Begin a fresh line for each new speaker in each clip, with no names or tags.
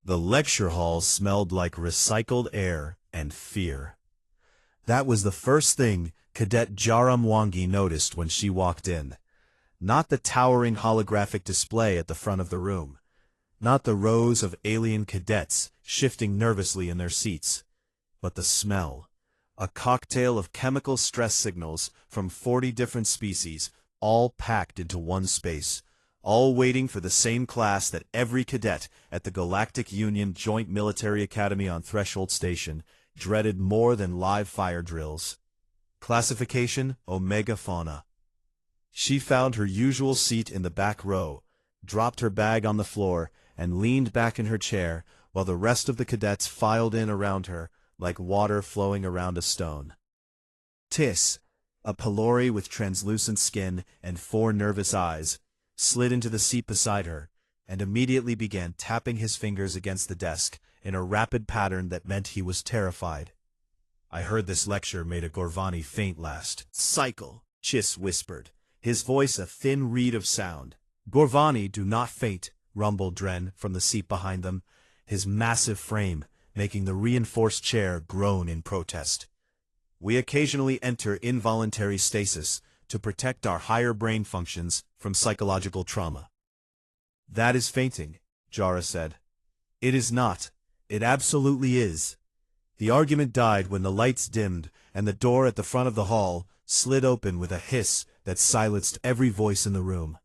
The lecture hall smelled like recycled air and fear. That was the first thing Cadet Jaramwangi noticed when she walked in. Not the towering holographic display at the front of the room. Not the rows of alien cadets shifting nervously in their seats. But the smell. A cocktail of chemical stress signals from 40 different species, all packed into one space, all waiting for the same class that every cadet at the Galactic Union Joint Military Academy on Threshold Station dreaded more than live fire drills. Classification: Omega Fauna. She found her usual seat in the back row, dropped her bag on the floor, and leaned back in her chair while the rest of the cadets filed in around her like water flowing around a stone. Tis, a Pelori with translucent skin and 4 nervous eyes, slid into the seat beside her and immediately began tapping his fingers against the desk in a rapid pattern that meant he was terrified. I heard this lecture made a Gorvani faint last cycle, Chiss whispered, his voice a thin reed of sound. Gorvani, do not faint, rumbled Dren from the seat behind them, his massive frame making the reinforced chair groan in protest. We occasionally enter involuntary stasis to protect our higher brain functions from psychological trauma. That is fainting, Jara said. It is not. It absolutely is. The argument died when the lights dimmed and the door at the front of the hall slid open with a hiss that silenced every voice in the room.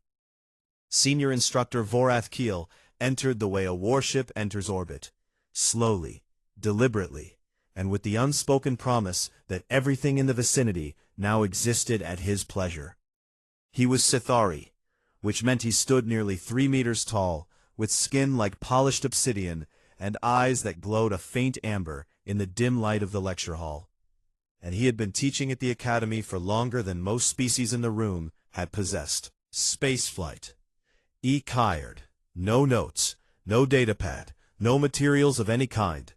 Senior Instructor Vorath Keel entered the way a warship enters orbit, slowly, deliberately, and with the unspoken promise that everything in the vicinity now existed at his pleasure. He was Sithari, which meant he stood nearly 3 meters tall, with skin like polished obsidian and eyes that glowed a faint amber in the dim light of the lecture hall. And he had been teaching at the academy for longer than most species in the room had possessed. Spaceflight. E-Kired. No notes, no datapad, no materials of any kind.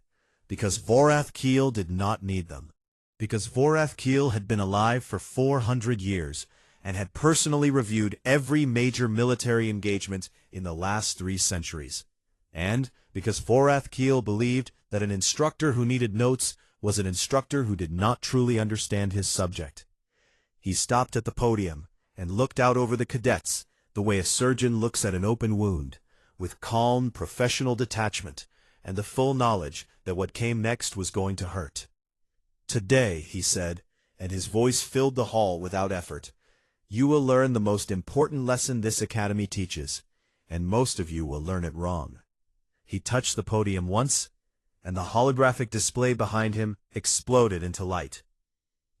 Because Vorath Keel did not need them. Because Vorath Keel had been alive for 400 years and had personally reviewed every major military engagement in the last 3 centuries. And because Vorath Keel believed that an instructor who needed notes was an instructor who did not truly understand his subject. He stopped at the podium and looked out over the cadets the way a surgeon looks at an open wound, with calm, professional detachment and the full knowledge that what came next was going to hurt. Today, he said, and his voice filled the hall without effort, you will learn the most important lesson this academy teaches, and most of you will learn it wrong. He touched the podium once, and the holographic display behind him exploded into light.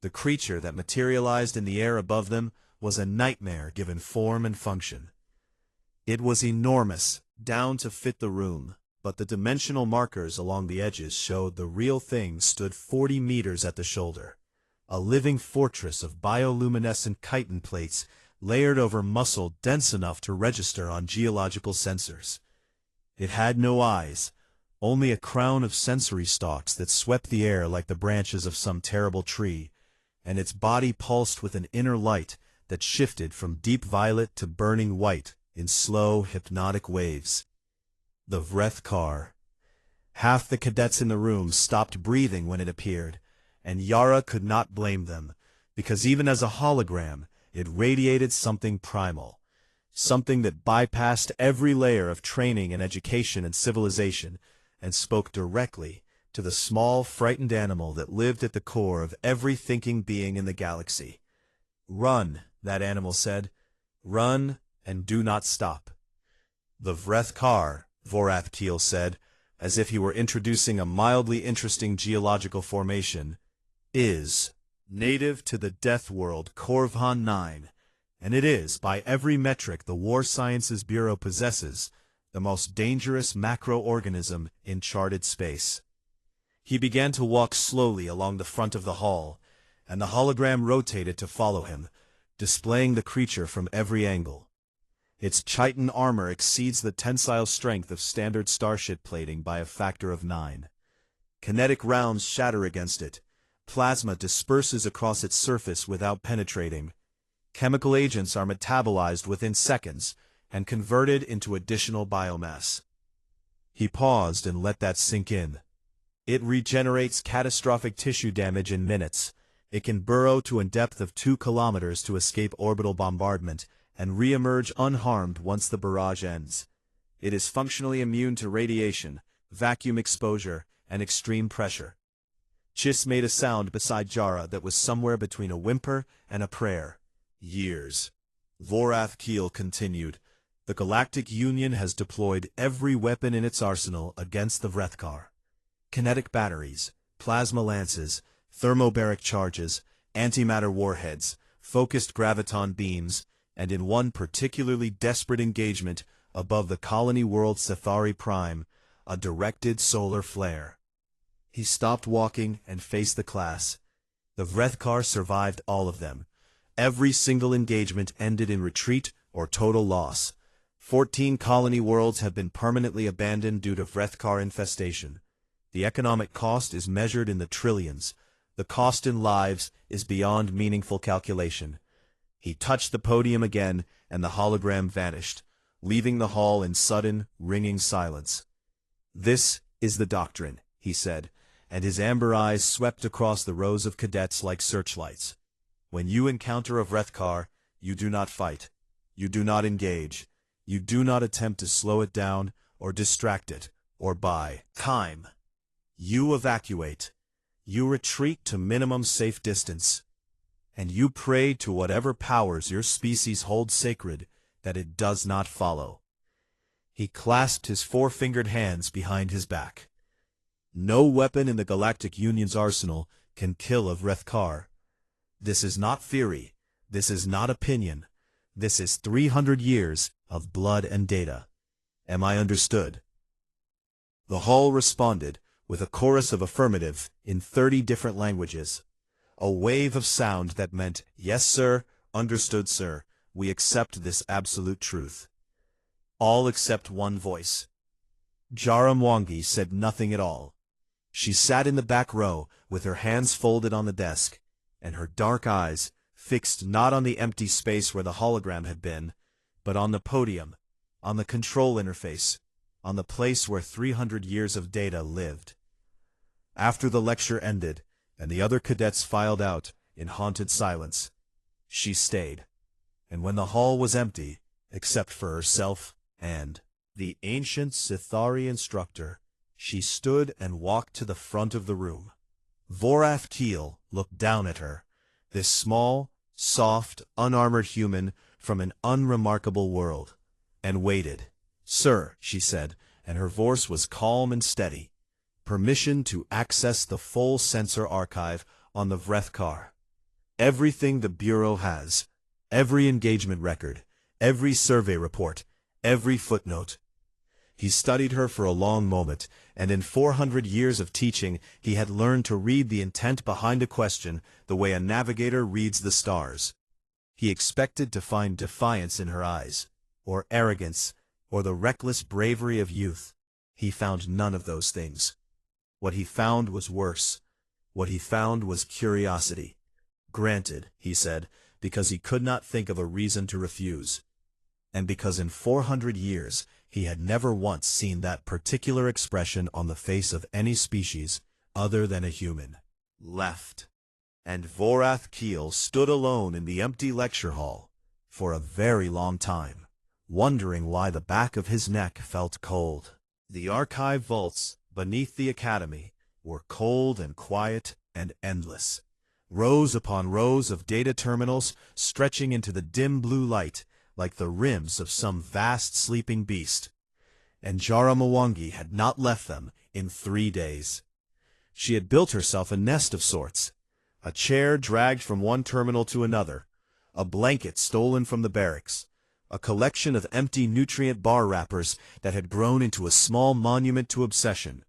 The creature that materialized in the air above them was a nightmare given form and function. It was enormous, down to fit the room, but the dimensional markers along the edges showed the real thing stood 40 meters at the shoulder, a living fortress of bioluminescent chitin plates layered over muscle dense enough to register on geological sensors. It had no eyes, only a crown of sensory stalks that swept the air like the branches of some terrible tree, and its body pulsed with an inner light that shifted from deep violet to burning white in slow, hypnotic waves. The Vreth car. Half the cadets in the room stopped breathing when it appeared, and Yara could not blame them, because even as a hologram, it radiated something primal, something that bypassed every layer of training and education and civilization, and spoke directly to the small, frightened animal that lived at the core of every thinking being in the galaxy. Run, that animal said. Run, and do not stop. The Vreth car, Vorath Keel said, as if he were introducing a mildly interesting geological formation, is native to the Death World Korvan 9, and it is, by every metric the War Sciences Bureau possesses, the most dangerous macroorganism in charted space. He began to walk slowly along the front of the hall, and the hologram rotated to follow him, displaying the creature from every angle. Its chitin armor exceeds the tensile strength of standard starship plating by a factor of 9. Kinetic rounds shatter against it. Plasma disperses across its surface without penetrating. Chemical agents are metabolized within seconds and converted into additional biomass. He paused and let that sink in. It regenerates catastrophic tissue damage in minutes. It can burrow to a depth of 2 kilometers to escape orbital bombardment and re-emerge unharmed once the barrage ends. It is functionally immune to radiation, vacuum exposure, and extreme pressure. Chiss made a sound beside Jara that was somewhere between a whimper and a prayer. Years. Vorath Keel continued. The Galactic Union has deployed every weapon in its arsenal against the Vrethkar. Kinetic batteries, plasma lances, thermobaric charges, antimatter warheads, focused graviton beams, and in one particularly desperate engagement above the colony world Cethari Prime, a directed solar flare. He stopped walking and faced the class. The Vrethkar survived all of them. Every single engagement ended in retreat or total loss. 14 colony worlds have been permanently abandoned due to Vrethkar infestation. The economic cost is measured in the trillions. The cost in lives is beyond meaningful calculation. He touched the podium again, and the hologram vanished, leaving the hall in sudden, ringing silence. "This is the doctrine," he said, and his amber eyes swept across the rows of cadets like searchlights. "When you encounter a Vrethkar, you do not fight. You do not engage. You do not attempt to slow it down, or distract it, or buy time. You evacuate. You retreat to minimum safe distance. And you pray to whatever powers your species hold sacred that it does not follow." He clasped his 4-fingered hands behind his back. "No weapon in the Galactic Union's arsenal can kill a Vrethkar. This is not theory. This is not opinion. This is 300 years of blood and data. Am I understood?" The hall responded with a chorus of affirmative in 30 different languages. A wave of sound that meant, "Yes, sir, understood, sir. We accept this absolute truth." All except one voice. Jara Mwangi said nothing at all. She sat in the back row with her hands folded on the desk, and her dark eyes fixed not on the empty space where the hologram had been, but on the podium, on the control interface, on the place where 300 years of data lived. After the lecture ended, and the other cadets filed out in haunted silence, she stayed. And when the hall was empty, except for herself and the ancient Cethari instructor, she stood and walked to the front of the room. Vorath Keel looked down at her, this small, soft, unarmored human from an unremarkable world, and waited. "Sir," she said, and her voice was calm and steady. "Permission to access the full sensor archive on the Vrethkar. Everything the Bureau has, every engagement record, every survey report, every footnote." He studied her for a long moment, and in 400 years of teaching he had learned to read the intent behind a question the way a navigator reads the stars. He expected to find defiance in her eyes, or arrogance, or the reckless bravery of youth. He found none of those things. What he found was worse. What he found was curiosity. "Granted," he said, because he could not think of a reason to refuse. And because in 400 years he had never once seen that particular expression on the face of any species other than a human. Left. And Vorath Keel stood alone in the empty lecture hall for a very long time, wondering why the back of his neck felt cold. The archive vaults beneath the academy were cold and quiet and endless. Rows upon rows of data terminals stretching into the dim blue light like the rims of some vast sleeping beast. And Jara Mwangi had not left them in 3 days. She had built herself a nest of sorts, a chair dragged from one terminal to another, a blanket stolen from the barracks, a collection of empty nutrient bar wrappers that had grown into a small monument to obsession,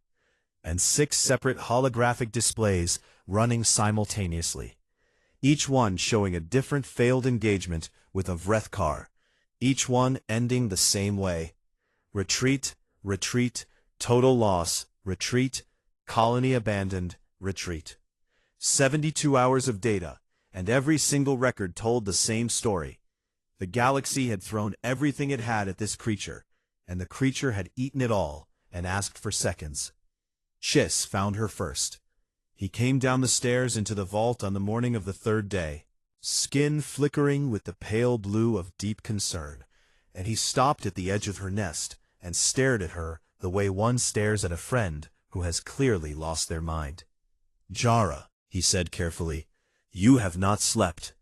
and 6 separate holographic displays running simultaneously, each one showing a different failed engagement with a Vrethkar, each one ending the same way: retreat, retreat, total loss, retreat, colony abandoned, retreat. 72 hours of data, and every single record told the same story. The galaxy had thrown everything it had at this creature, and the creature had eaten it all, and asked for seconds. Chiss found her first. He came down the stairs into the vault on the morning of the third day, skin flickering with the pale blue of deep concern, and he stopped at the edge of her nest and stared at her the way one stares at a friend who has clearly lost their mind. "Jara," he said carefully, "you have not slept."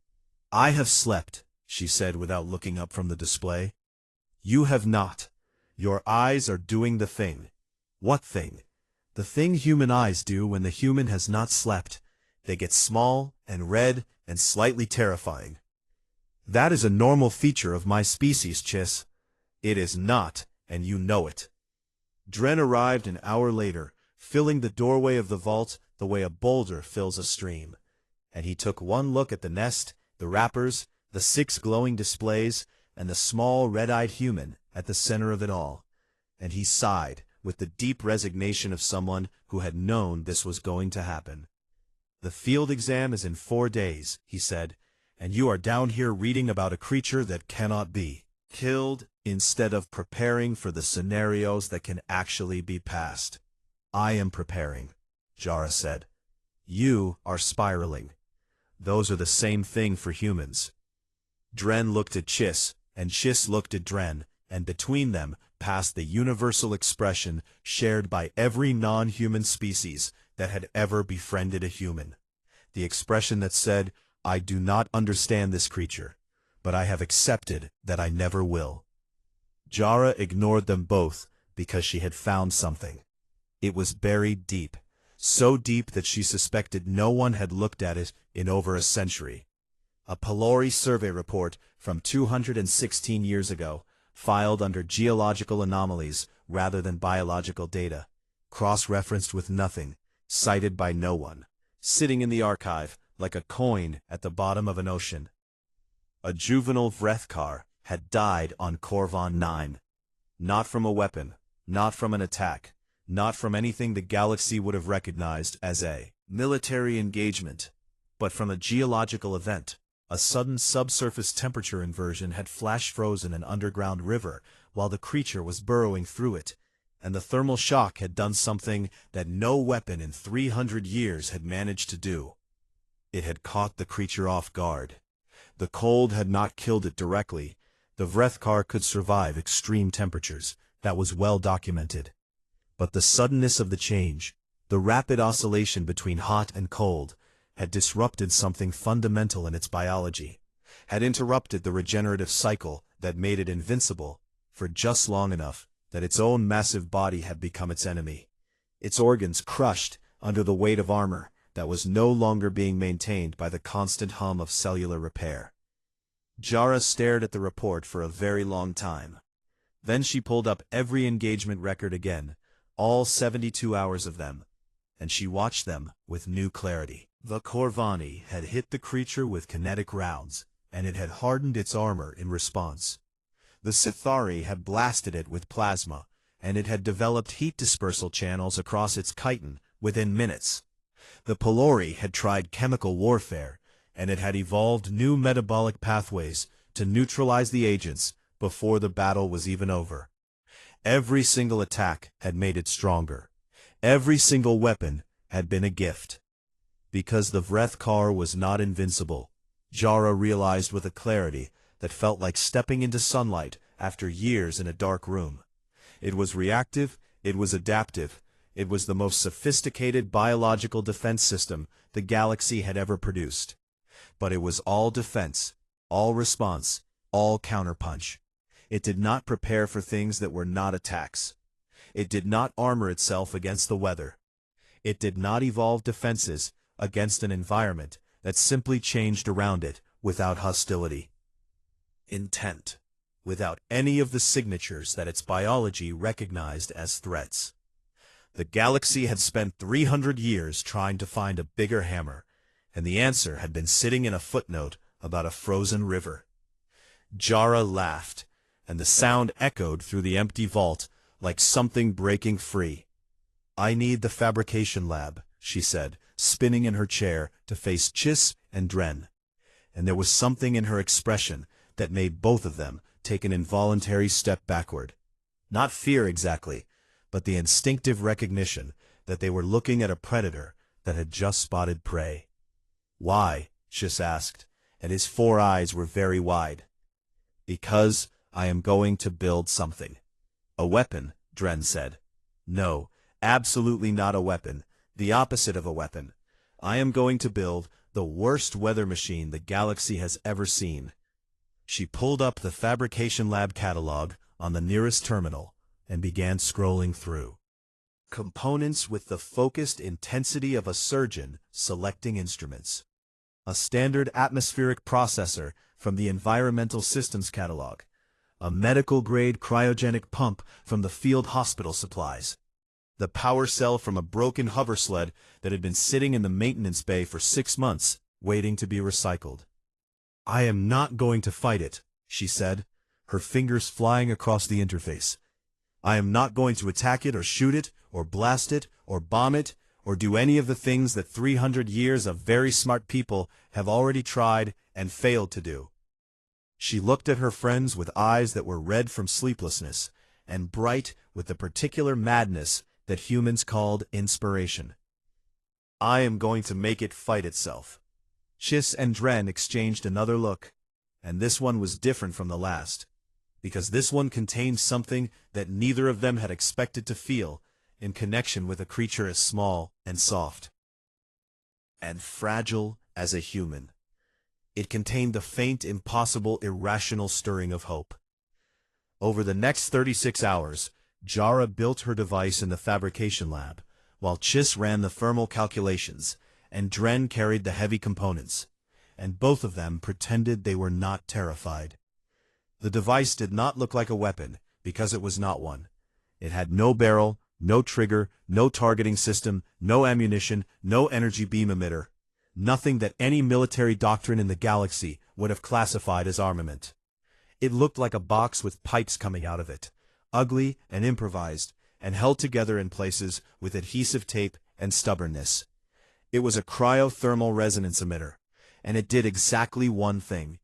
"I have slept," she said without looking up from the display. "You have not. Your eyes are doing the thing." "What thing?" "The thing human eyes do when the human has not slept. They get small and red and slightly terrifying." "That is a normal feature of my species, Chiss." "It is not, and you know it." Dren arrived an hour later, filling the doorway of the vault the way a boulder fills a stream. And he took one look at the nest, the wrappers, the 6 glowing displays, and the small red-eyed human at the center of it all. And he sighed with the deep resignation of someone who had known this was going to happen. "The field exam is in 4 days," he said, "and you are down here reading about a creature that cannot be killed instead of preparing for the scenarios that can actually be passed." "I am preparing," Jara said. "You are spiraling. Those are the same thing for humans." Dren looked at Chiss, and Chiss looked at Dren, and between them passed the universal expression shared by every non-human species that had ever befriended a human. The expression that said, "I do not understand this creature, but I have accepted that I never will." Jara ignored them both because she had found something. It was buried deep, so deep that she suspected no one had looked at it in over a century. A Pelori survey report from 216 years ago, filed under geological anomalies rather than biological data, cross-referenced with nothing, cited by no one, sitting in the archive like a coin at the bottom of an ocean. A juvenile Vrethkar had died on Korvan 9. Not from a weapon, not from an attack, not from anything the galaxy would have recognized as a military engagement, but from a geological event. A sudden subsurface temperature inversion had flash-frozen an underground river while the creature was burrowing through it, and the thermal shock had done something that no weapon in 300 years had managed to do. It had caught the creature off guard. The cold had not killed it directly. The Vrethkar could survive extreme temperatures. That was well documented. But the suddenness of the change, the rapid oscillation between hot and cold, had disrupted something fundamental in its biology, had interrupted the regenerative cycle that made it invincible for just long enough that its own massive body had become its enemy, its organs crushed under the weight of armor that was no longer being maintained by the constant hum of cellular repair. Jara stared at the report for a very long time. Then she pulled up every engagement record again, all 72 hours of them, and she watched them with new clarity. The Korvani had hit the creature with kinetic rounds, and it had hardened its armor in response. The Sithari had blasted it with plasma, and it had developed heat dispersal channels across its chitin within minutes. The Pelori had tried chemical warfare, and it had evolved new metabolic pathways to neutralize the agents before the battle was even over. Every single attack had made it stronger. Every single weapon had been a gift. Because the Vrethkar was not invincible, Jara realized with a clarity that felt like stepping into sunlight after years in a dark room. It was reactive, it was adaptive, it was the most sophisticated biological defense system the galaxy had ever produced. But it was all defense, all response, all counterpunch. It did not prepare for things that were not attacks. It did not armor itself against the weather. It did not evolve defenses against an environment that simply changed around it without hostility. Intent, without any of the signatures that its biology recognized as threats. The galaxy had spent 300 years trying to find a bigger hammer, and the answer had been sitting in a footnote about a frozen river. Jara laughed, and the sound echoed through the empty vault like something breaking free. "I need the fabrication lab," she said, spinning in her chair to face Chiss and Dren. And there was something in her expression that made both of them take an involuntary step backward. Not fear exactly, but the instinctive recognition that they were looking at a predator that had just spotted prey. "Why?" Chiss asked, and his 4 eyes were very wide. "Because I am going to build something." "A weapon," Dren said. "No, absolutely not a weapon. The opposite of a weapon. I am going to build the worst weather machine the galaxy has ever seen." She pulled up the fabrication lab catalog on the nearest terminal and began scrolling through. Components with the focused intensity of a surgeon selecting instruments. A standard atmospheric processor from the environmental systems catalog. A medical-grade cryogenic pump from the field hospital supplies. The power cell from a broken hover sled that had been sitting in the maintenance bay for 6 months, waiting to be recycled. "I am not going to fight it," she said, her fingers flying across the interface. "I am not going to attack it or shoot it, or blast it, or bomb it, or do any of the things that 300 years of very smart people have already tried and failed to do." She looked at her friends with eyes that were red from sleeplessness, and bright with the particular madness that humans called inspiration. "I am going to make it fight itself." Chiss and Dren exchanged another look, and this one was different from the last, because this one contained something that neither of them had expected to feel in connection with a creature as small and soft and fragile as a human. It contained the faint, impossible, irrational stirring of hope. Over the next 36 hours, Jara built her device in the fabrication lab, while Chiss ran the thermal calculations, and Dren carried the heavy components, and both of them pretended they were not terrified. The device did not look like a weapon, because it was not one. It had no barrel, no trigger, no targeting system, no ammunition, no energy beam emitter. Nothing that any military doctrine in the galaxy would have classified as armament. It looked like a box with pipes coming out of it, ugly and improvised, and held together in places with adhesive tape and stubbornness. It was a cryothermal resonance emitter, and it did exactly one thing.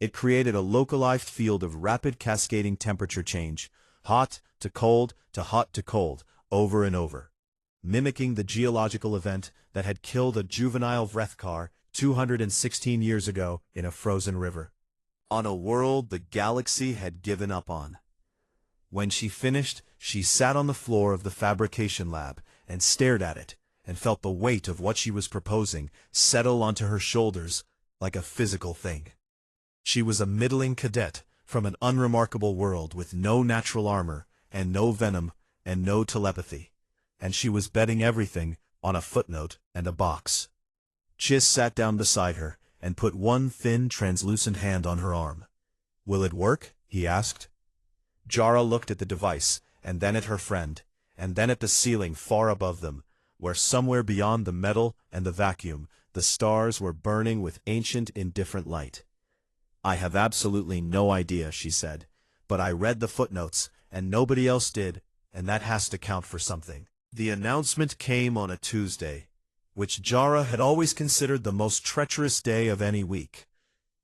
It created a localized field of rapid cascading temperature change, hot to cold to hot to cold, over and over, mimicking the geological event that had killed a juvenile Vrethkar 216 years ago in a frozen river, on a world the galaxy had given up on. When she finished, she sat on the floor of the fabrication lab and stared at it, and felt the weight of what she was proposing settle onto her shoulders like a physical thing. She was a middling cadet from an unremarkable world with no natural armor, and no venom, and no telepathy, and she was betting everything on a footnote and a box. Chiss sat down beside her and put one thin, translucent hand on her arm. "Will it work?" he asked. Jara looked at the device, and then at her friend, and then at the ceiling far above them, where somewhere beyond the metal and the vacuum, the stars were burning with ancient, indifferent light. "I have absolutely no idea," she said, "but I read the footnotes, and nobody else did, and that has to count for something." The announcement came on a Tuesday, which Jara had always considered the most treacherous day of any week.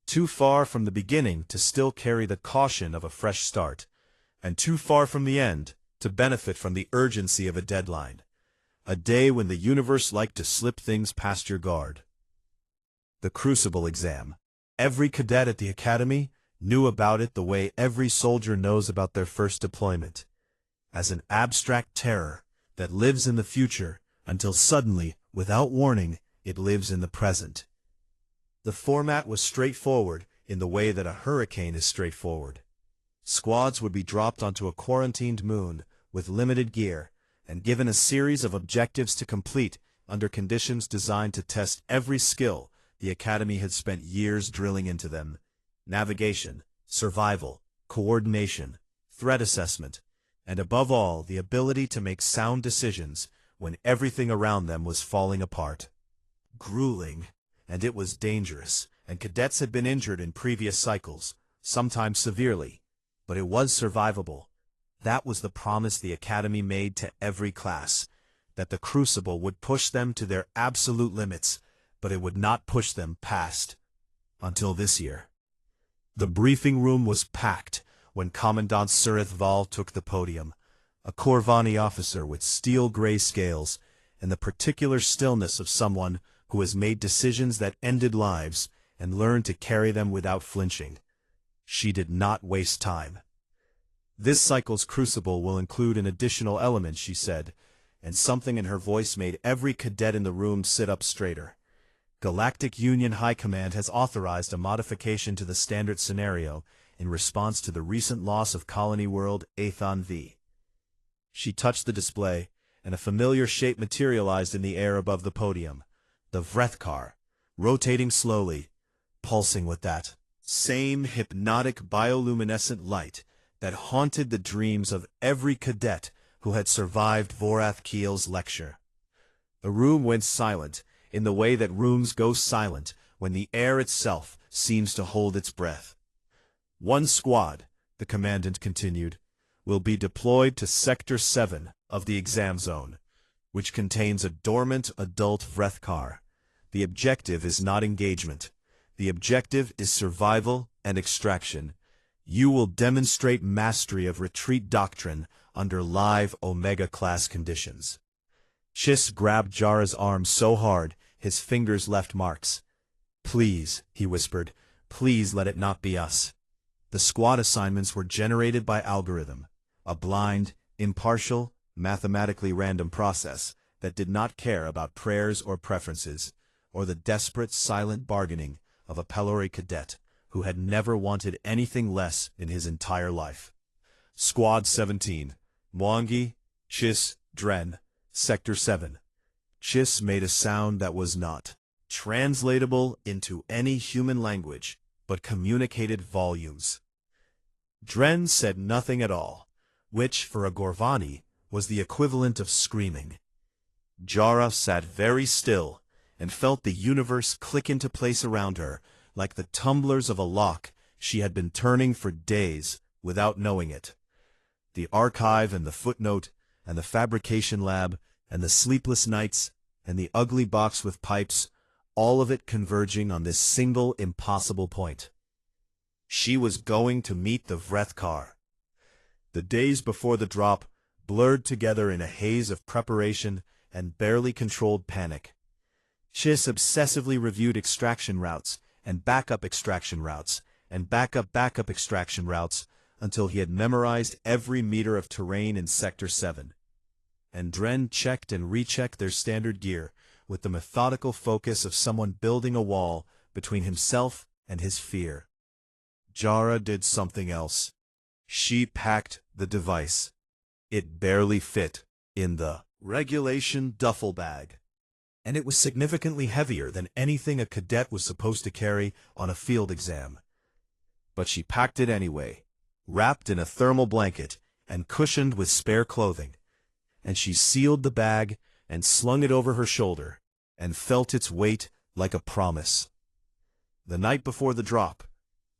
Too far from the beginning to still carry the caution of a fresh start, and too far from the end to benefit from the urgency of a deadline. A day when the universe liked to slip things past your guard. The Crucible exam. Every cadet at the academy knew about it the way every soldier knows about their first deployment, as an abstract terror that lives in the future until suddenly, without warning, it lives in the present. The format was straightforward in the way that a hurricane is straightforward. Squads would be dropped onto a quarantined moon with limited gear and given a series of objectives to complete under conditions designed to test every skill the Academy had spent years drilling into them: navigation, survival, coordination, threat assessment, and above all, the ability to make sound decisions when everything around them was falling apart. Grueling, and it was dangerous, and cadets had been injured in previous cycles, sometimes severely, but it was survivable. That was the promise the Academy made to every class, that the Crucible would push them to their absolute limits, but it would not push them past. Until this year. The briefing room was packed when Commandant Surith Val took the podium, a Corvani officer with steel-gray scales and the particular stillness of someone who has made decisions that ended lives and learned to carry them without flinching. She did not waste time. This cycle's crucible will include an additional element, she said, and something in her voice made every cadet in the room sit up straighter. Galactic Union High Command has authorized a modification to the standard scenario in response to the recent loss of colony world Athon V. She touched the display, and a familiar shape materialized in the air above the podium. The Vrethkar, rotating slowly, pulsing with that same hypnotic bioluminescent light that haunted the dreams of every cadet who had survived Vorath Keel's lecture. The room went silent, in the way that rooms go silent when the air itself seems to hold its breath. One squad, the commandant continued, will be deployed to Sector 7 of the exam zone, which contains a dormant adult Vrethkar. The objective is not engagement. The objective is survival and extraction. You will demonstrate mastery of retreat doctrine under live Omega-class conditions. Chiss grabbed Jara's arm so hard, his fingers left marks. Please, he whispered, please let it not be us. The squad assignments were generated by algorithm, a blind, impartial, mathematically random process that did not care about prayers or preferences, or the desperate, silent bargaining of a Pelori cadet who had never wanted anything less in his entire life. Squad 17, Mwangi, Chiss, Dren, Sector 7. Chiss made a sound that was not translatable into any human language, but communicated volumes. Dren said nothing at all, which, for a Gorvani, was the equivalent of screaming. Jara sat very still and felt the universe click into place around her, like the tumblers of a lock she had been turning for days without knowing it. The archive and the footnote, and the fabrication lab, and the sleepless nights, and the ugly box with pipes, all of it converging on this single impossible point. She was going to meet the Vrethkar. The days before the drop blurred together in a haze of preparation and barely controlled panic. Chiss obsessively reviewed extraction routes, and backup extraction routes, and backup extraction routes, until he had memorized every meter of terrain in Sector 7. And Dren checked and rechecked their standard gear with the methodical focus of someone building a wall between himself and his fear. Jara did something else. She packed the device. It barely fit in the regulation duffel bag, and it was significantly heavier than anything a cadet was supposed to carry on a field exam. But she packed it anyway, wrapped in a thermal blanket and cushioned with spare clothing, and she sealed the bag and slung it over her shoulder and felt its weight like a promise. The night before the drop,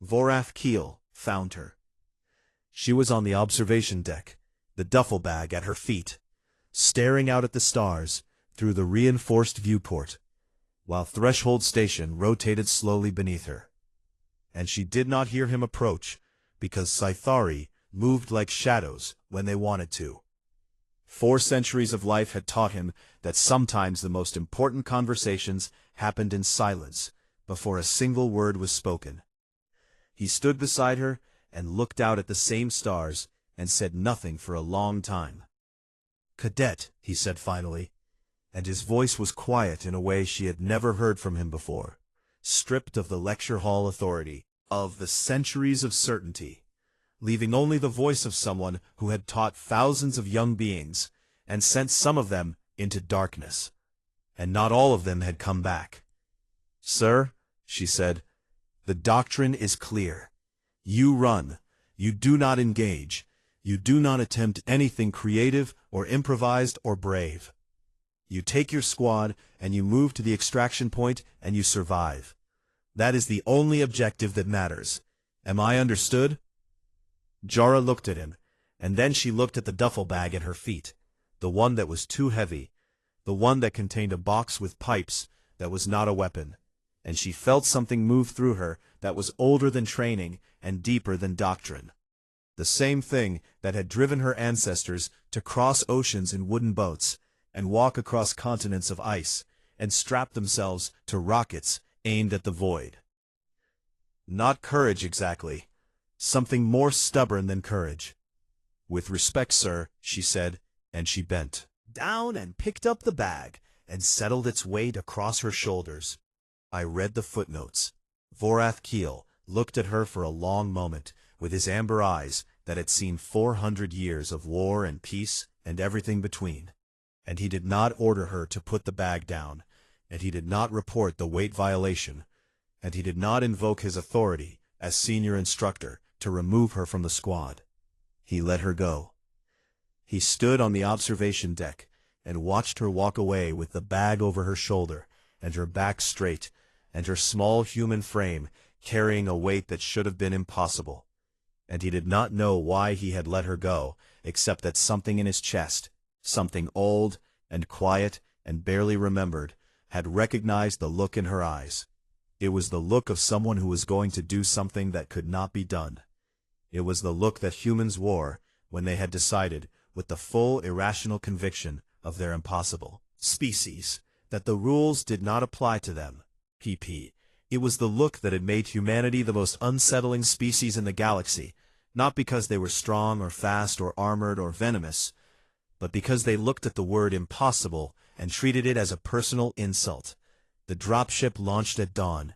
Vorath Keel found her. She was on the observation deck, the duffel bag at her feet, staring out at the stars through the reinforced viewport, while Threshold Station rotated slowly beneath her. And she did not hear him approach, because Scythari moved like shadows when they wanted to. 4 centuries of life had taught him that sometimes the most important conversations happened in silence before a single word was spoken. He stood beside her and looked out at the same stars and said nothing for a long time. "Cadet," he said finally, and his voice was quiet in a way she had never heard from him before, stripped of the lecture hall authority, of the centuries of certainty, leaving only the voice of someone who had taught thousands of young beings and sent some of them into darkness, and not all of them had come back. "Sir," she said, "the doctrine is clear. You run. You do not engage. You do not attempt anything creative or improvised or brave. You take your squad and you move to the extraction point and you survive. That is the only objective that matters. Am I understood?" Jara looked at him, and then she looked at the duffel bag at her feet, the one that was too heavy, the one that contained a box with pipes that was not a weapon, and she felt something move through her that was older than training and deeper than doctrine. The same thing that had driven her ancestors to cross oceans in wooden boats, and walk across continents of ice, and strap themselves to rockets aimed at the void. Not courage exactly. Something more stubborn than courage. "With respect, sir," she said, and she bent down and picked up the bag, and settled its weight across her shoulders. I read the footnotes. Vorath Keel looked at her for a long moment, with his amber eyes that had seen 400 years of war and peace and everything between. And he did not order her to put the bag down, and he did not report the weight violation, and he did not invoke his authority as senior instructor to remove her from the squad. He let her go. He stood on the observation deck and watched her walk away with the bag over her shoulder, and her back straight, and her small human frame carrying a weight that should have been impossible. And he did not know why he had let her go, except that something in his chest, something old and quiet and barely remembered, had recognized the look in her eyes. It was the look of someone who was going to do something that could not be done. It was the look that humans wore when they had decided, with the full irrational conviction of their impossible species, that the rules did not apply to them. pp. It was the look that had made humanity the most unsettling species in the galaxy, not because they were strong or fast or armored or venomous, but because they looked at the word impossible and treated it as a personal insult. The dropship launched at dawn.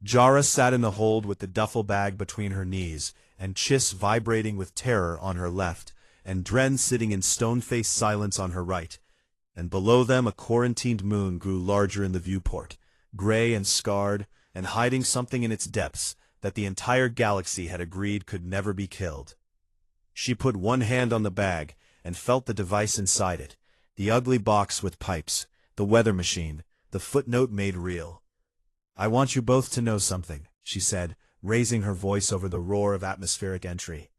Jara sat in the hold with the duffel bag between her knees, and Chiss vibrating with terror on her left, and Dren sitting in stone-faced silence on her right. And below them a quarantined moon grew larger in the viewport, gray and scarred, and hiding something in its depths that the entire galaxy had agreed could never be killed. She put one hand on the bag and felt the device inside it, the ugly box with pipes, the weather machine, the footnote made real. "I want you both to know something," she said, raising her voice over the roar of atmospheric entry.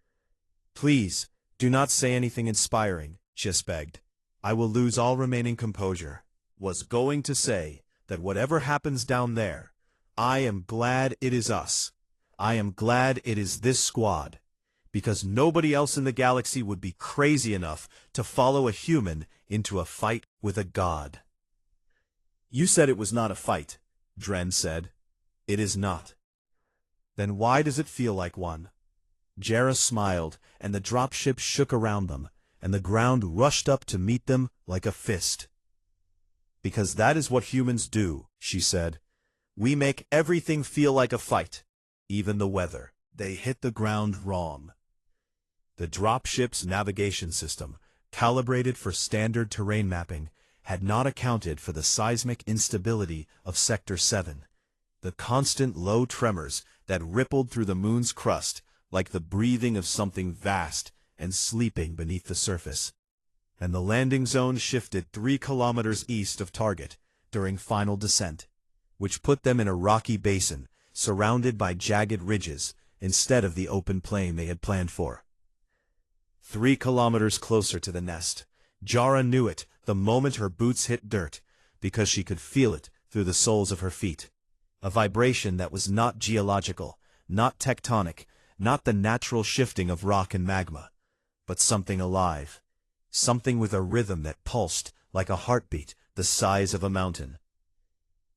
"Please, do not say anything inspiring," Chiss begged. "I will lose all remaining composure." "Was going to say that whatever happens down there, I am glad it is us. I am glad it is this squad, because nobody else in the galaxy would be crazy enough to follow a human into a fight with a god." "You said it was not a fight," Dren said. "It is not." "Then why does it feel like one?" Jara smiled, and the dropship shook around them, and the ground rushed up to meet them like a fist. "Because that is what humans do," she said. "We make everything feel like a fight, even the weather." They hit the ground wrong. The dropship's navigation system, calibrated for standard terrain mapping, had not accounted for the seismic instability of Sector 7, the constant low tremors that rippled through the moon's crust like the breathing of something vast and sleeping beneath the surface. And the landing zone shifted 3 kilometers east of target during final descent, which put them in a rocky basin surrounded by jagged ridges instead of the open plain they had planned for. 3 kilometers closer to the nest. Jara knew it the moment her boots hit dirt, because she could feel it through the soles of her feet. A vibration that was not geological, not tectonic, not the natural shifting of rock and magma, but something alive, something with a rhythm that pulsed like a heartbeat the size of a mountain.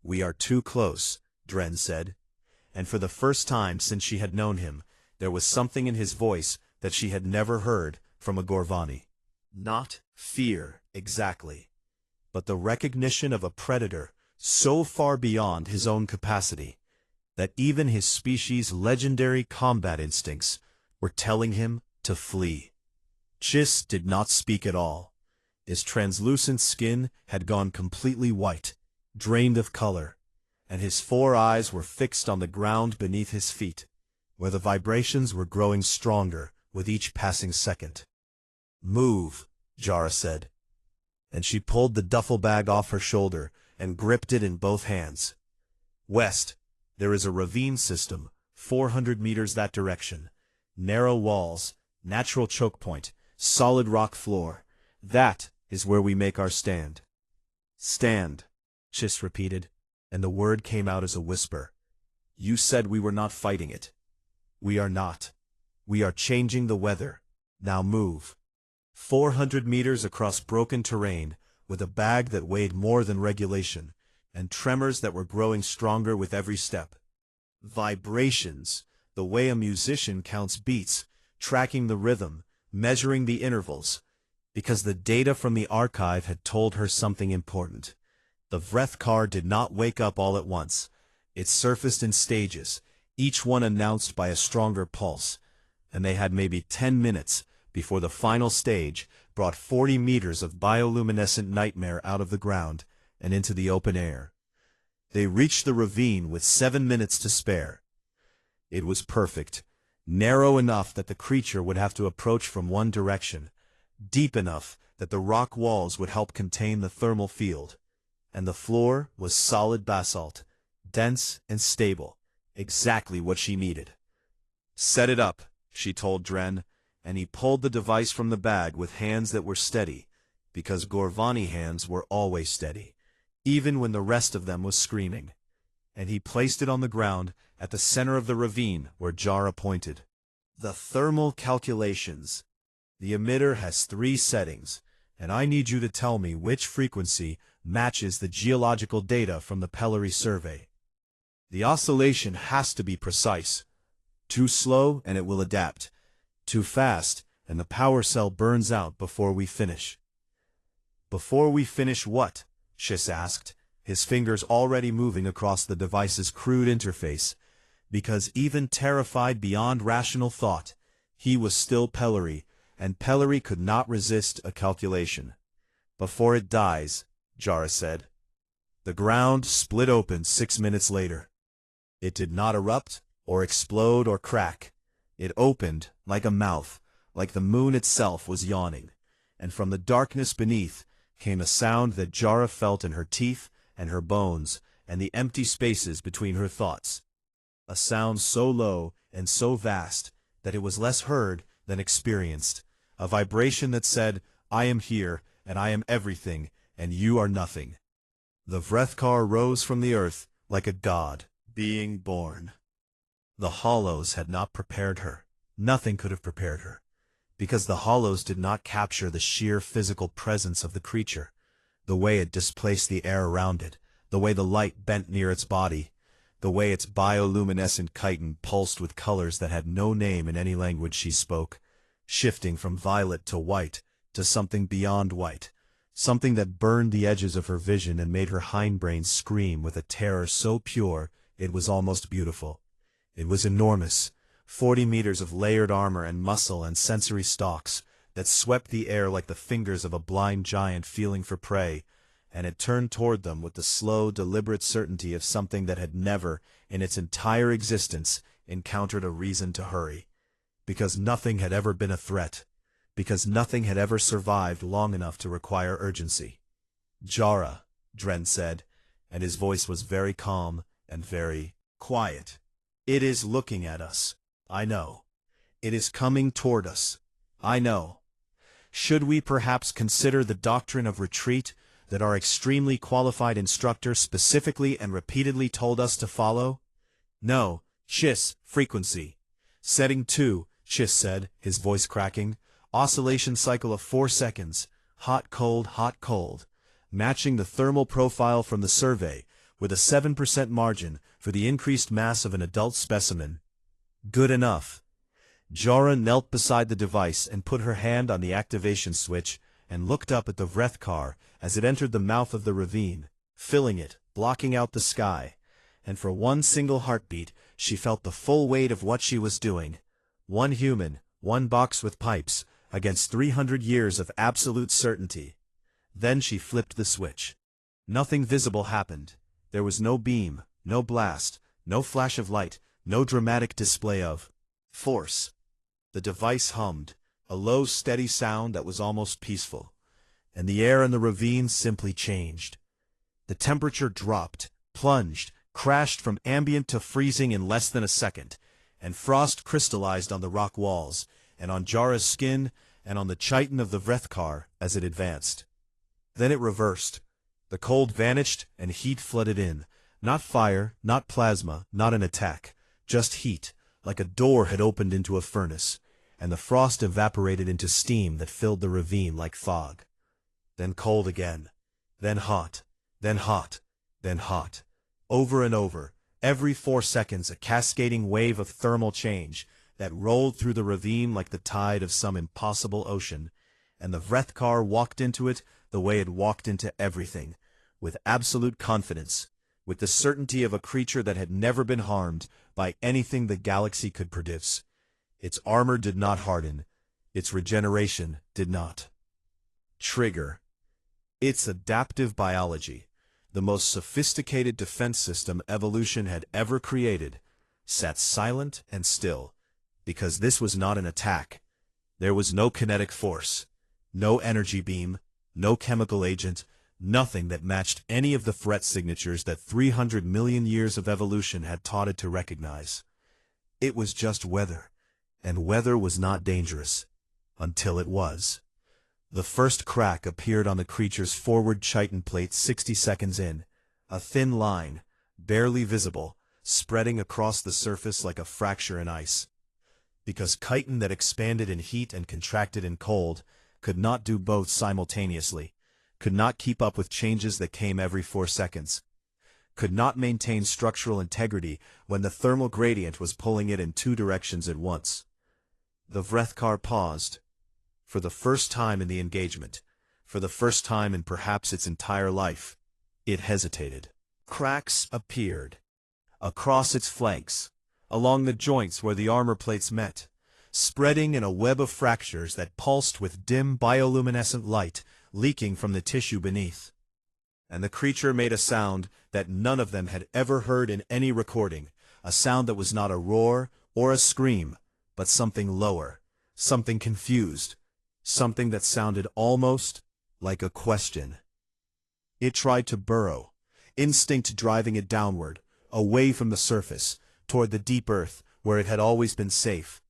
"We are too close," Dren said, and for the first time since she had known him, there was something in his voice that she had never heard from a Gorvani. Not fear, exactly, but the recognition of a predator so far beyond his own capacity that even his species' legendary combat instincts were telling him to flee. Chiss did not speak at all. His translucent skin had gone completely white, drained of color, and his 4 eyes were fixed on the ground beneath his feet, where the vibrations were growing stronger with each passing second. "Move," Jara said, and she pulled the duffel bag off her shoulder and gripped it in both hands. "West, there is a ravine system, 400 meters that direction. Narrow walls, natural choke point, solid rock floor. That is where we make our stand." "Stand," Chiss repeated, and the word came out as a whisper. "You said we were not fighting it." "We are not." We are changing the weather. Now move. 400 meters across broken terrain, with a bag that weighed more than regulation, and tremors that were growing stronger with every step. Vibrations, the way a musician counts beats, tracking the rhythm, measuring the intervals, because the data from the archive had told her something important. The Vrethkar did not wake up all at once. It surfaced in stages, each one announced by a stronger pulse, and they had maybe 10 minutes before the final stage brought 40 meters of bioluminescent nightmare out of the ground and into the open air. They reached the ravine with 7 minutes to spare. It was perfect, narrow enough that the creature would have to approach from one direction, deep enough that the rock walls would help contain the thermal field, and the floor was solid basalt, dense and stable, exactly what she needed. "Set it up," she told Dren, and he pulled the device from the bag with hands that were steady, because Gorvani hands were always steady, even when the rest of them was screaming. And he placed it on the ground at the center of the ravine where Jara pointed. "The thermal calculations. The emitter has 3 settings, and I need you to tell me which frequency matches the geological data from the Pellery survey. The oscillation has to be precise. Too slow and it will adapt. Too fast and the power cell burns out before we finish." "Before we finish what?" Schiss asked, his fingers already moving across the device's crude interface, because even terrified beyond rational thought, he was still Pellery, and Pellery could not resist a calculation. "Before it dies," Jara said. The ground split open 6 minutes later. It did not erupt, or explode, or crack. It opened like a mouth, like the moon itself was yawning, and from the darkness beneath came a sound that Jara felt in her teeth and her bones and the empty spaces between her thoughts. A sound so low and so vast that it was less heard than experienced, a vibration that said, "I am here, and I am everything, and you are nothing." The Vrethkar rose from the earth like a god, being born. The hollows had not prepared her. Nothing could have prepared her, because the hollows did not capture the sheer physical presence of the creature, the way it displaced the air around it, the way the light bent near its body, the way its bioluminescent chitin pulsed with colors that had no name in any language she spoke, shifting from violet to white to something beyond white, something that burned the edges of her vision and made her hindbrain scream with a terror so pure it was almost beautiful. It was enormous, 40 meters of layered armor and muscle and sensory stalks that swept the air like the fingers of a blind giant feeling for prey, and it turned toward them with the slow, deliberate certainty of something that had never, in its entire existence, encountered a reason to hurry, because nothing had ever been a threat, because nothing had ever survived long enough to require urgency. "Jara," Dren said, and his voice was very calm and very quiet. "It is looking at us. I know. It is coming toward us. I know. Should we perhaps consider the doctrine of retreat that our extremely qualified instructor specifically and repeatedly told us to follow?" "No, Schiss, frequency." "Setting 2, Schiss said, his voice cracking. "Oscillation cycle of 4 seconds. Hot, cold, matching the thermal profile from the survey, with a 7% margin for the increased mass of an adult specimen." "Good enough." Jara knelt beside the device and put her hand on the activation switch and looked up at the Vrethkar as it entered the mouth of the ravine, filling it, blocking out the sky, and for one single heartbeat she felt the full weight of what she was doing. One human, one box with pipes, against 300 years of absolute certainty. Then she flipped the switch. Nothing visible happened. There was no beam, no blast, no flash of light, no dramatic display of force. The device hummed, a low, steady sound that was almost peaceful, and the air in the ravine simply changed. The temperature dropped, plunged, crashed from ambient to freezing in less than a second, and frost crystallized on the rock walls, and on Jara's skin, and on the chitin of the Vrethkar as it advanced. Then it reversed. The cold vanished and heat flooded in. Not fire, not plasma, not an attack. Just heat, like a door had opened into a furnace, and the frost evaporated into steam that filled the ravine like fog. Then cold again, then hot, then hot, then hot. Over and over, every 4 seconds a cascading wave of thermal change that rolled through the ravine like the tide of some impossible ocean, and the Vrethkar walked into it the way it walked into everything, with absolute confidence, with the certainty of a creature that had never been harmed by anything the galaxy could produce. Its armor did not harden. Its regeneration did not trigger. Its adaptive biology, the most sophisticated defense system evolution had ever created, sat silent and still, because this was not an attack. There was no kinetic force, no energy beam, no chemical agent, nothing that matched any of the threat signatures that 300 million years of evolution had taught it to recognize. It was just weather, and weather was not dangerous, until it was. The first crack appeared on the creature's forward chitin plate 60 seconds in, a thin line, barely visible, spreading across the surface like a fracture in ice. Because chitin that expanded in heat and contracted in cold could not do both simultaneously, could not keep up with changes that came every 4 seconds, could not maintain structural integrity when the thermal gradient was pulling it in 2 directions at once. The Vrethkar paused. For the first time in the engagement, for the first time in perhaps its entire life, it hesitated. Cracks appeared. Across its flanks, along the joints where the armor plates met, spreading in a web of fractures that pulsed with dim bioluminescent light leaking from the tissue beneath. And the creature made a sound that none of them had ever heard in any recording, a sound that was not a roar or a scream, but something lower, something confused, something that sounded almost like a question. It tried to burrow, instinct driving it downward, away from the surface, toward the deep earth where it had always been safe.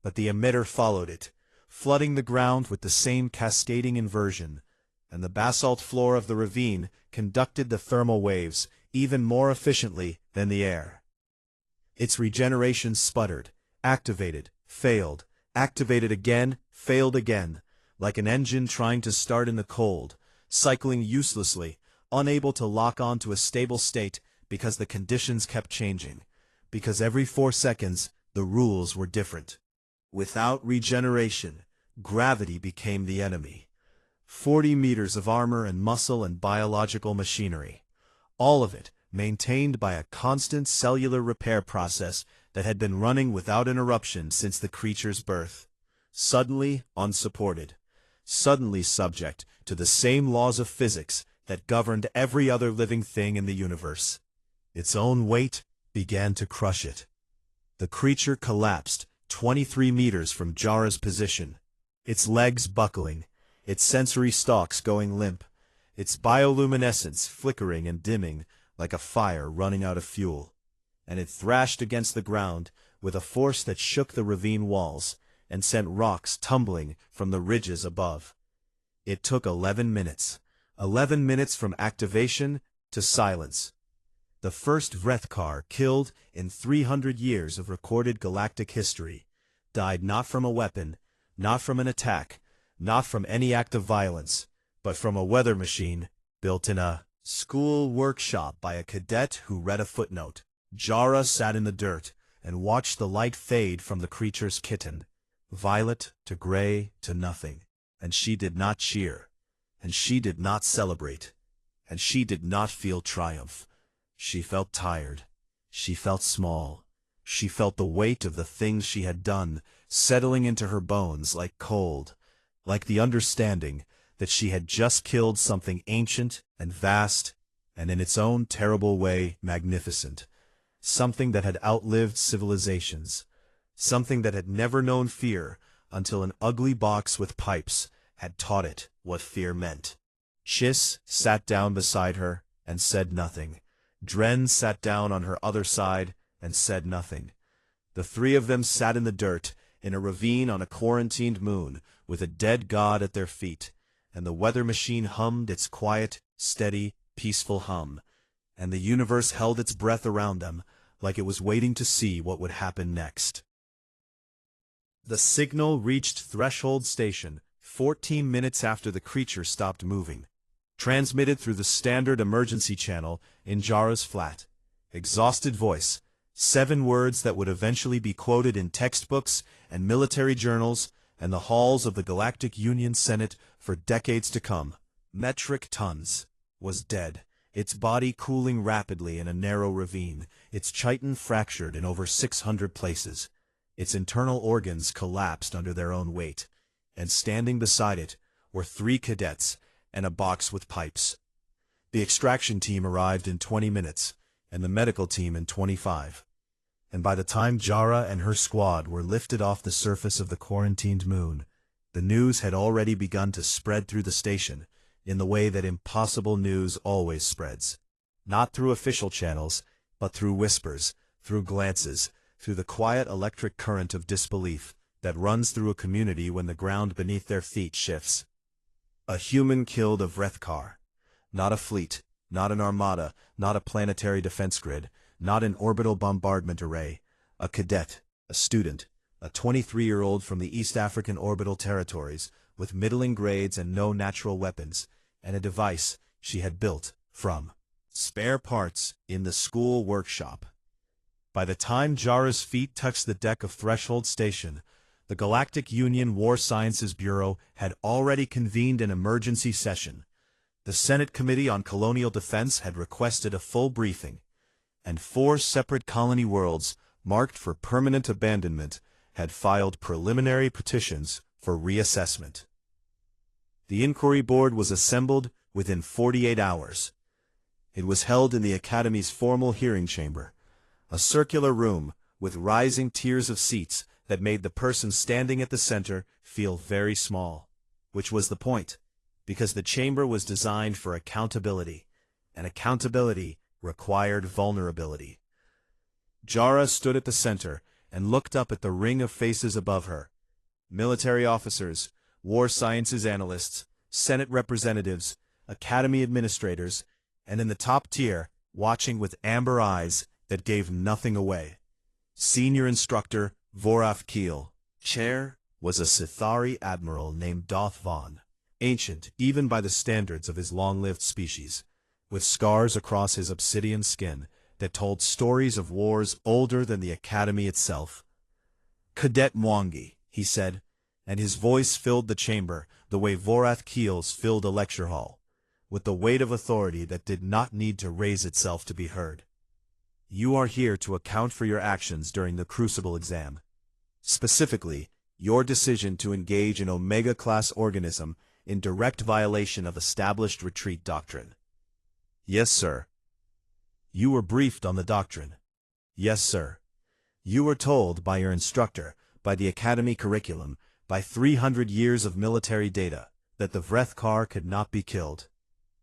But the emitter followed it, flooding the ground with the same cascading inversion, and the basalt floor of the ravine conducted the thermal waves even more efficiently than the air. Its regeneration sputtered, activated, failed, activated again, failed again, like an engine trying to start in the cold, cycling uselessly, unable to lock on to a stable state because the conditions kept changing, because every 4 seconds the rules were different. Without regeneration, gravity became the enemy. 40 meters of armor and muscle and biological machinery, all of it maintained by a constant cellular repair process that had been running without interruption since the creature's birth, suddenly unsupported, suddenly subject to the same laws of physics that governed every other living thing in the universe. Its own weight began to crush it. The creature collapsed 23 meters from Jara's position, its legs buckling, its sensory stalks going limp, its bioluminescence flickering and dimming like a fire running out of fuel, and it thrashed against the ground with a force that shook the ravine walls and sent rocks tumbling from the ridges above. It took 11 minutes. 11 minutes from activation to silence. The first Vrethkar killed in 300 years of recorded galactic history died not from a weapon, not from an attack, not from any act of violence, but from a weather machine built in a school workshop by a cadet who read a footnote. Jara sat in the dirt and watched the light fade from the creature's kitten, violet to gray to nothing, and she did not cheer, and she did not celebrate, and she did not feel triumph. She felt tired. She felt small. She felt the weight of the things she had done settling into her bones like cold, like the understanding that she had just killed something ancient and vast and in its own terrible way magnificent, something that had outlived civilizations, something that had never known fear until an ugly box with pipes had taught it what fear meant. Chiss sat down beside her and said nothing. Dren sat down on her other side and said nothing. The three of them sat in the dirt, in a ravine on a quarantined moon, with a dead god at their feet, and the weather machine hummed its quiet, steady, peaceful hum, and the universe held its breath around them, like it was waiting to see what would happen next. The signal reached Threshold Station 14 minutes after the creature stopped moving. Transmitted through the standard emergency channel in Jara's flat, exhausted voice, 7 words that would eventually be quoted in textbooks and military journals and the halls of the Galactic Union Senate for decades to come. Metric tons was dead, its body cooling rapidly in a narrow ravine, its chitin fractured in over 600 places. Its internal organs collapsed under their own weight, and standing beside it were 3 cadets and a box with pipes. The extraction team arrived in 20 minutes, and the medical team in 25. And by the time Jara and her squad were lifted off the surface of the quarantined moon, the news had already begun to spread through the station, in the way that impossible news always spreads. Not through official channels, but through whispers, through glances, through the quiet electric current of disbelief that runs through a community when the ground beneath their feet shifts. A human killed a Vrethkar. Not a fleet, not an armada, not a planetary defense grid, not an orbital bombardment array. A cadet, a student, a 23-year-old from the East African orbital territories, with middling grades and no natural weapons, and a device she had built from spare parts in the school workshop. By the time Jara's feet touched the deck of Threshold Station, the Galactic Union War Sciences Bureau had already convened an emergency session. The Senate Committee on Colonial Defense had requested a full briefing, and 4 separate colony worlds, marked for permanent abandonment, had filed preliminary petitions for reassessment. The inquiry board was assembled within 48 hours. It was held in the Academy's formal hearing chamber, a circular room with rising tiers of seats that made the person standing at the center feel very small, which was the point, because the chamber was designed for accountability, and accountability required vulnerability. Jara stood at the center and looked up at the ring of faces above her. Military officers, war sciences analysts, Senate representatives, Academy administrators, and in the top tier, watching with amber eyes that gave nothing away, senior instructor Voraf Keel. Chair was a Sithari admiral named Doth Von, ancient even by the standards of his long-lived species, with scars across his obsidian skin that told stories of wars older than the Academy itself. Cadet Mwangi, he said, and his voice filled the chamber the way Vorath Keel's filled a lecture hall, with the weight of authority that did not need to raise itself to be heard. You are here to account for your actions during the Crucible exam. Specifically, your decision to engage an Omega-class organism in direct violation of established retreat doctrine. Yes, sir. You were briefed on the doctrine. Yes, sir. You were told by your instructor, by the Academy curriculum, by 300 years of military data, that the Vrethkar could not be killed.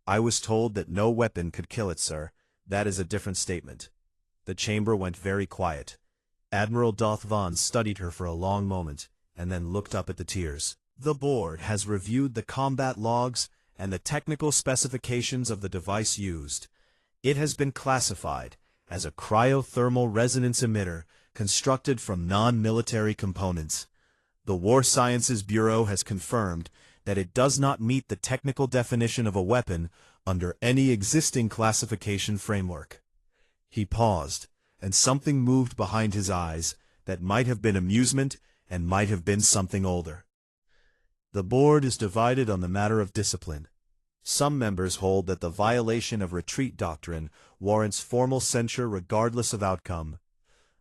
I was told that no weapon could kill it, sir. That is a different statement. The chamber went very quiet. Admiral Doth Von studied her for a long moment, and then looked up at the tiers. The board has reviewed the combat logs and the technical specifications of the device used. It has been classified as a cryothermal resonance emitter constructed from non-military components. The War Sciences Bureau has confirmed that it does not meet the technical definition of a weapon under any existing classification framework. He paused, and something moved behind his eyes that might have been amusement and might have been something older. The board is divided on the matter of discipline. Some members hold that the violation of retreat doctrine warrants formal censure regardless of outcome.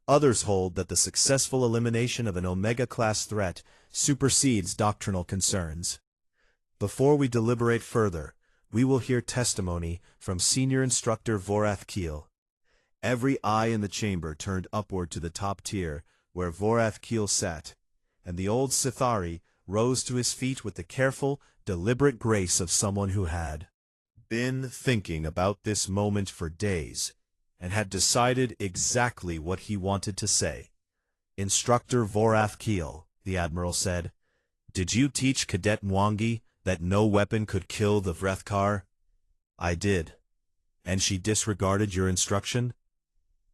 Others hold that the successful elimination of an Omega-class threat supersedes doctrinal concerns. Before we deliberate further, we will hear testimony from Senior Instructor Vorath Keel. Every eye in the chamber turned upward to the top tier, where Vorath Keel sat, and the old Sithari rose to his feet with the careful, deliberate grace of someone who had been thinking about this moment for days, and had decided exactly what he wanted to say. Instructor Vorath Keel, the Admiral said, did you teach Cadet Mwangi that no weapon could kill the Vrethkar? I did. And she disregarded your instruction?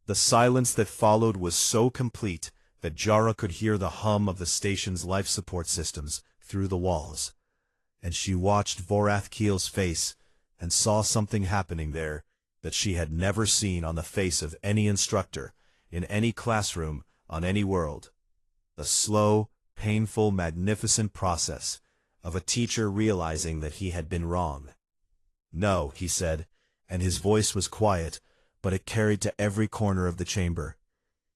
The silence that followed was so complete that Jara could hear the hum of the station's life support systems through the walls. And she watched Vorath Keel's face and saw something happening there that she had never seen on the face of any instructor, in any classroom, on any world. The slow, painful, magnificent process of a teacher realizing that he had been wrong. "No," he said, and his voice was quiet, but it carried to every corner of the chamber.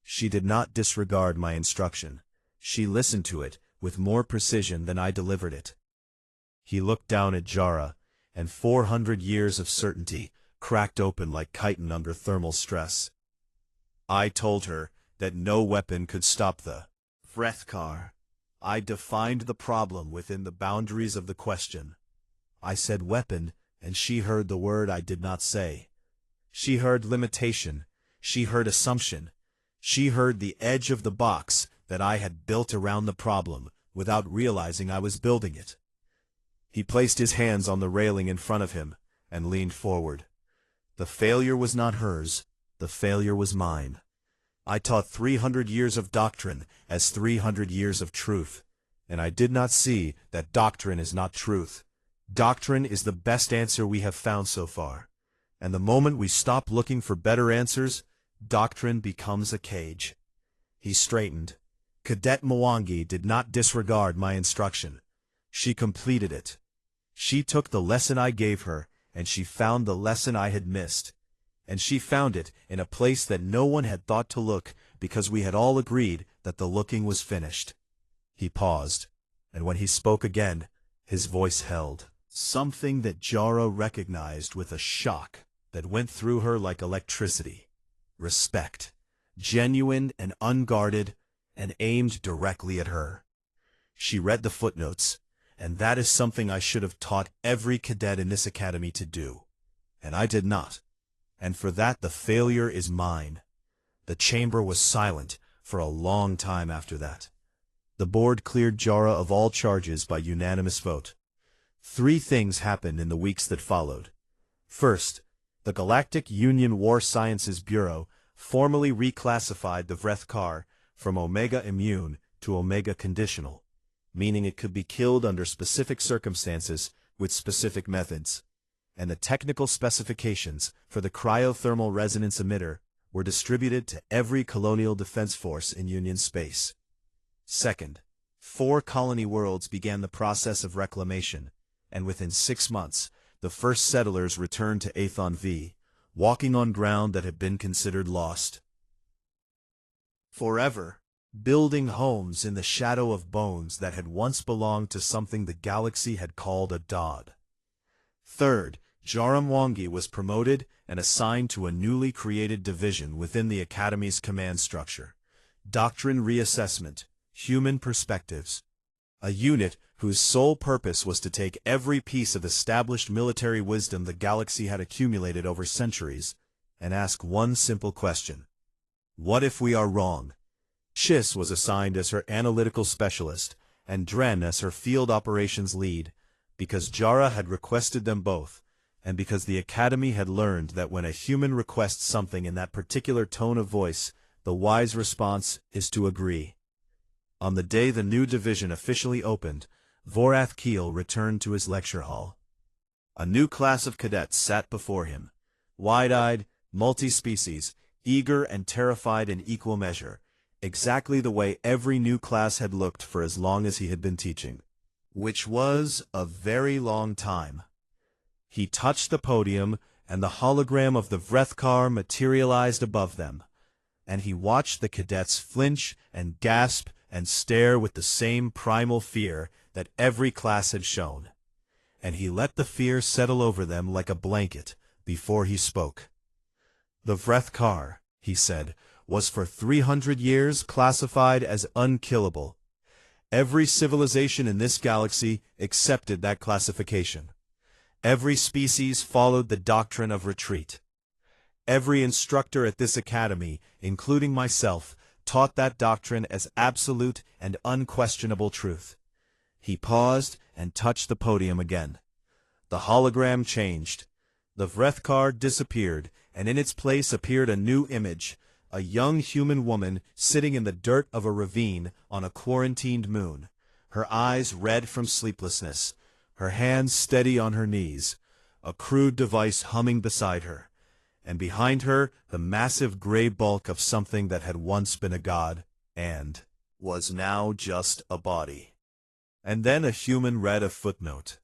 She did not disregard my instruction. She listened to it with more precision than I delivered it. He looked down at Jara, and 400 years of certainty cracked open like chitin under thermal stress. I told her that no weapon could stop the Vrethkar. I defined the problem within the boundaries of the question. I said weapon, and she heard the word I did not say. She heard limitation. She heard assumption. She heard the edge of the box that I had built around the problem without realizing I was building it. He placed his hands on the railing in front of him and leaned forward. The failure was not hers. The failure was mine. I taught 300 years of doctrine as 300 years of truth, and I did not see that doctrine is not truth. Doctrine is the best answer we have found so far, and the moment we stop looking for better answers, doctrine becomes a cage. He straightened. Cadet Mwangi did not disregard my instruction. She completed it. She took the lesson I gave her, and she found the lesson I had missed. And she found it in a place that no one had thought to look, because we had all agreed that the looking was finished. He paused, and when he spoke again, his voice held. Something that Jara recognized with a shock that went through her like electricity. Respect. Genuine and unguarded, and aimed directly at her. She read the footnotes, and that is something I should have taught every cadet in this academy to do. And I did not. And for that the failure is mine. The chamber was silent for a long time after that. The board cleared Jara of all charges by unanimous vote. 3 things happened in the weeks that followed. First, the Galactic Union War Sciences Bureau formally reclassified the Vrethkar from Omega Immune to Omega Conditional, meaning it could be killed under specific circumstances with specific methods, and the technical specifications for the cryothermal resonance emitter were distributed to every colonial defense force in Union space. Second, 4 colony worlds began the process of reclamation, and within 6 months, the first settlers returned to Athon V, walking on ground that had been considered lost forever, building homes in the shadow of bones that had once belonged to something the galaxy had called a Dodd. Third, Jara Mwangi was promoted and assigned to a newly created division within the Academy's command structure, Doctrine Reassessment, Human Perspectives, a unit whose sole purpose was to take every piece of established military wisdom the galaxy had accumulated over centuries and ask one simple question. What if we are wrong? Chiss was assigned as her analytical specialist and Dren as her field operations lead, because Jara had requested them both, and because the Academy had learned that when a human requests something in that particular tone of voice, the wise response is to agree. On the day the new division officially opened, Vorath Keel returned to his lecture hall. A new class of cadets sat before him, wide-eyed, multi-species, eager and terrified in equal measure, exactly the way every new class had looked for as long as he had been teaching, which was a very long time. He touched the podium, and the hologram of the Vrethkar materialized above them, and he watched the cadets flinch and gasp and stare with the same primal fear that every class had shown. And he let the fear settle over them like a blanket before he spoke. The Vrethkar, he said, was for 300 years classified as unkillable. Every civilization in this galaxy accepted that classification. Every species followed the doctrine of retreat. Every instructor at this academy, including myself, taught that doctrine as absolute and unquestionable truth. He paused and touched the podium again. The hologram changed. The Vrethkar disappeared, and in its place appeared a new image, a young human woman sitting in the dirt of a ravine on a quarantined moon, her eyes red from sleeplessness, her hands steady on her knees, a crude device humming beside her, and behind her the massive gray bulk of something that had once been a god, and was now just a body. And then a human read a footnote.